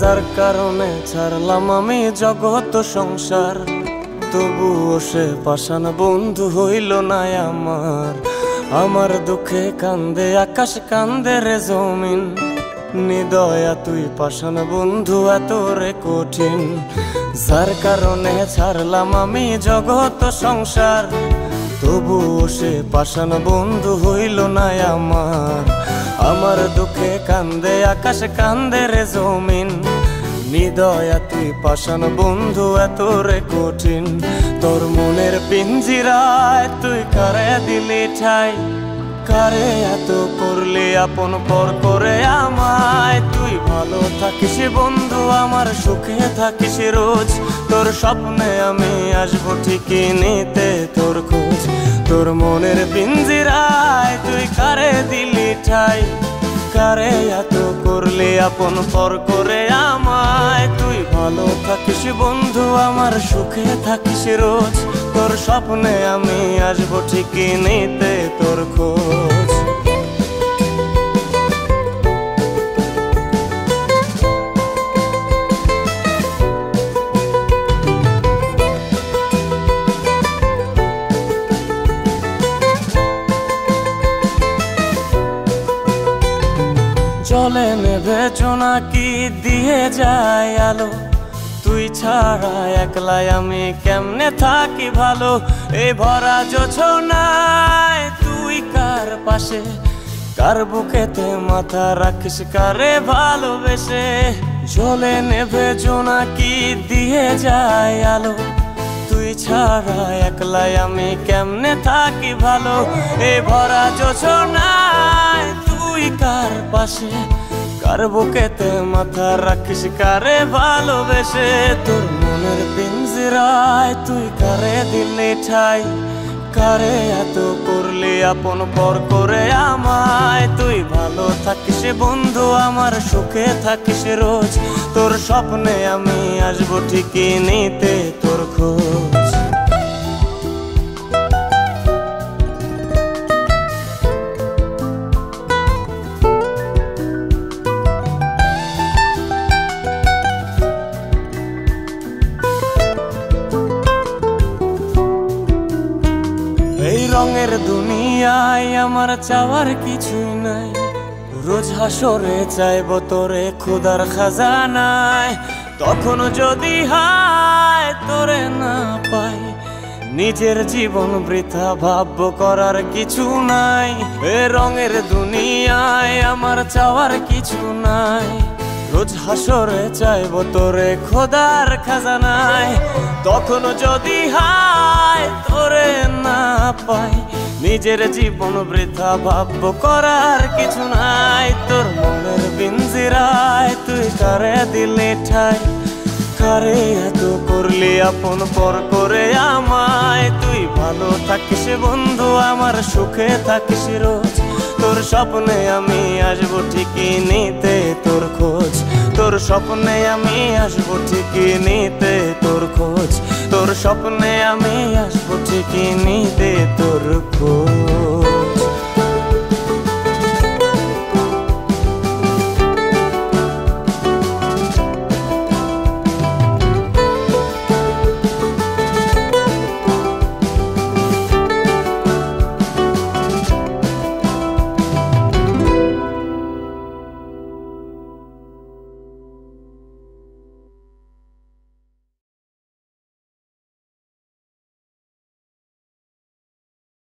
যার কারণে ছাড়লাম আমি জগৎ সংসার, তবুও সে পাষাণ বন্ধু হইল না আমার। আমার দুঃখে কান্দে আকাশ, কান্দে রে জমিন, নিদয়া তুই পাষাণ বন্ধু এত রে কঠিন। যার কারণে ছাড়লাম আমি জগৎ সংসার, তবুও সে পাষাণ বন্ধু হইল না আমার। আমার দুঃখে কান্দে আকাশ, কান্দে রে জমিন, নিদয়া তুই পাষাণ বন্ধু এত রে কঠিন। তোর মনের পিঞ্জিরায় তুই কারে দিলি ঠাই, কারে এত করলি আপন পর করে আমায়। তুই ভালো থাকিস বন্ধু আমার, সুখে থাকিস রোজ, তোর স্বপ্নে আমি আসবো ঠিকই নিতে তোর খোঁজ। তোর মনের পিঞ্জিরায় তুই কারে দিলি ঠাই, কারে এত করলি আপন পর করে আমায়। তুই ভালো থাকিস বন্ধু আমার, সুখে থাকিস রোজ, তোর স্বপ্নে আমি আসবো ঠিকই নিতে তোর খোঁজ। জলে নেভে জোনাকি দিয়ে যায় আলো, তুই ছাড়া একলাই আমি কেমনে থাকি ভালো। এই ভরা জোছনায় তুই কার পাশে, কার বুকেতে মাথা রাখিস কারে ভালোবেসে। জলে নেভে জোনাকি দিয়ে যায় আলো, তুই ছাড়া একলাই আমি কেমনে থাকি ভালো। এই ভরা জোছনায় তুই কার পাশে, কার বুকেতে মাথা রাখিস কারে ভালোবেসে। তোর মনের পিঞ্জিরায় তুই কারে দিলি ঠাই, কারে এত করলি আপন পর করে আমায়। তুই ভালো থাকিস বন্ধু আমার, সুখে থাকিস রোজ, তোর স্বপ্নে আমি আসবো ঠিকই নিতে তোর খোঁজ। এই রঙের দুনিয়ায় আমার চাওয়ার কিছুই নাই, রোজ হাসরে চাইব তোরে খোদার খাজানায়। তখন যদি হায় তোরে না পাই, নিজের জীবন বৃথা ভাববো করার কিছু নাই। এ রঙের দুনিয়ায় আমার চাওয়ার কিছু নাই, রোজ হাসরে চাইব তোরে খোদার খাজানায়। তখন যদি হায় তোরে না পাই, নিজের জীবন বৃথা ভাববো করার কিছু নাই। তোর মনের পিঞ্জিরায় তুই কারে দিলি ঠাই, কারে এত করলি আপন পর করে আমায়। তুই ভালো থাকিস বন্ধু আমার, সুখে থাকিস রোজ, তোর স্বপ্নে আমি আসবো ঠিকই নিতে তোর খোঁজ। তোর স্বপ্নে আমি আসবো ঠিকই নিতে তোর খোঁজ, তোর স্বপ্নে আমি আসবো ঠিকই নিতে তোর খোঁজ।